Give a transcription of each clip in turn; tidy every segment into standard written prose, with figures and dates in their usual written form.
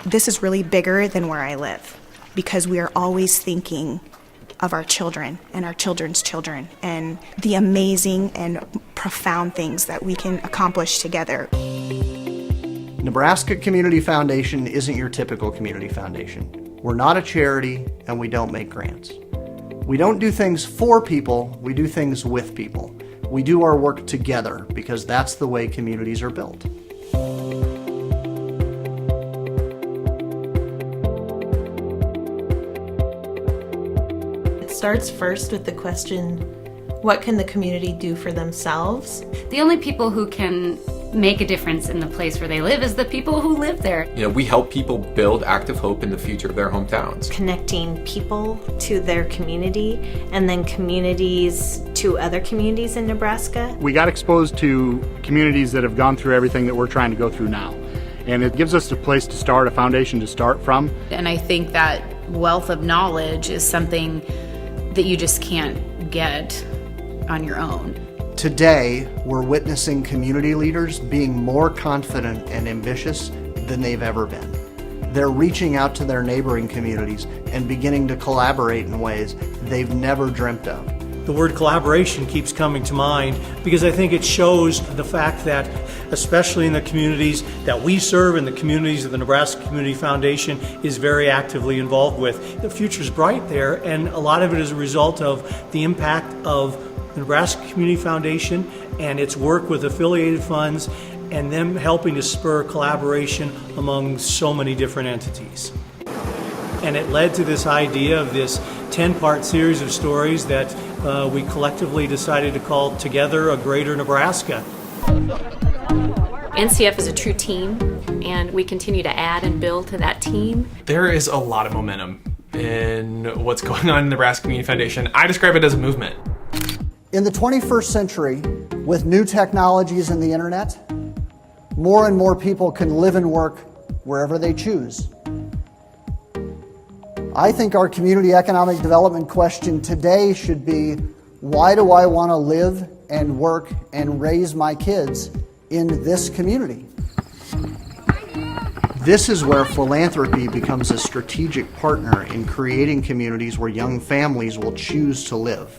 this is really bigger than where I live, because we are always thinking of our children and our children's children and the amazing and profound things that we can accomplish together. Nebraska Community Foundation isn't your typical community foundation. We're not a charity, and we don't make grants. We don't do things for people, we do things with people. We do our work together because that's the way communities are built. It starts first with the question, what can the community do for themselves? The only people who can make a difference in the place where they live is the people who live there. You know, we help people build active hope in the future of their hometowns. Connecting people to their community and then communities to other communities in Nebraska. We got exposed to communities that have gone through everything that we're trying to go through now. And it gives us a place to start, a foundation to start from. And I think that wealth of knowledge is something that you just can't get on your own. Today, we're witnessing community leaders being more confident and ambitious than they've ever been. They're reaching out to their neighboring communities and beginning to collaborate in ways they've never dreamt of. The word collaboration keeps coming to mind because I think it shows the fact that, especially in the communities that we serve and the communities that the Nebraska Community Foundation is very actively involved with, the future's bright there, and a lot of it is a result of the impact of the Nebraska Community Foundation and its work with affiliated funds and them helping to spur collaboration among so many different entities. And it led to this idea of this 10-part series of stories that we collectively decided to call Together a Greater Nebraska. NCF is a true team, and we continue to add and build to that team. There is a lot of momentum in what's going on in the Nebraska Community Foundation. I describe it as a movement. In the 21st century, with new technologies and the internet, more and more people can live and work wherever they choose. I think our community economic development question today should be, why do I want to live and work and raise my kids in this community? This is where philanthropy becomes a strategic partner in creating communities where young families will choose to live.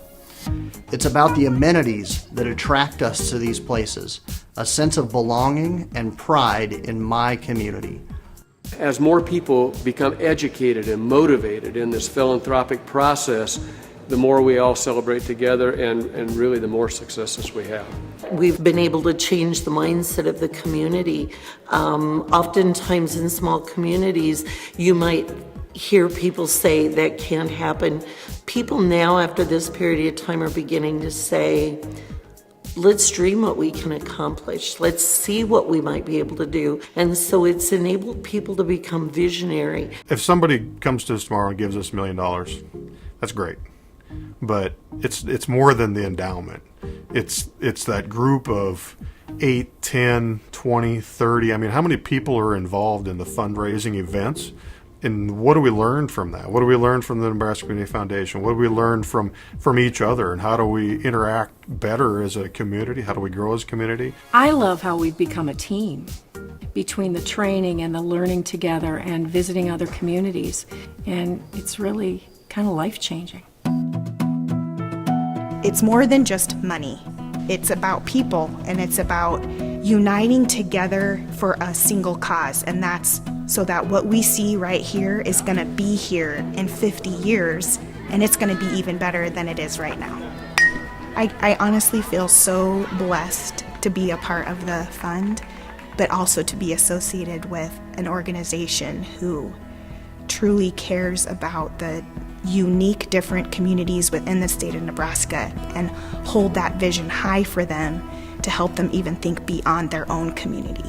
It's about the amenities that attract us to these places, a sense of belonging and pride in my community. As more people become educated and motivated in this philanthropic process, the more we all celebrate together and really the more successes we have. We've been able to change the mindset of the community. Oftentimes in small communities, you might hear people say that can't happen. People now, after this period of time, are beginning to say, let's dream what we can accomplish. Let's see what we might be able to do. And so it's enabled people to become visionary. If somebody comes to us tomorrow and gives us $1 million, that's great. But it's more than the endowment. It's that group of 8, 10, 20, 30. I mean, how many people are involved in the fundraising events? And what do we learn from that? What do we learn from the Nebraska Community Foundation? What do we learn from each other? And how do we interact better as a community? How do we grow as a community? I love how we've become a team between the training and the learning together and visiting other communities. And it's really kind of life-changing. It's more than just money. It's about people, and it's about uniting together for a single cause, and that's so that what we see right here is going to be here in 50 years, and it's going to be even better than it is right now. I honestly feel so blessed to be a part of the fund, but also to be associated with an organization who truly cares about the unique different communities within the state of Nebraska and hold that vision high for them to help them even think beyond their own community.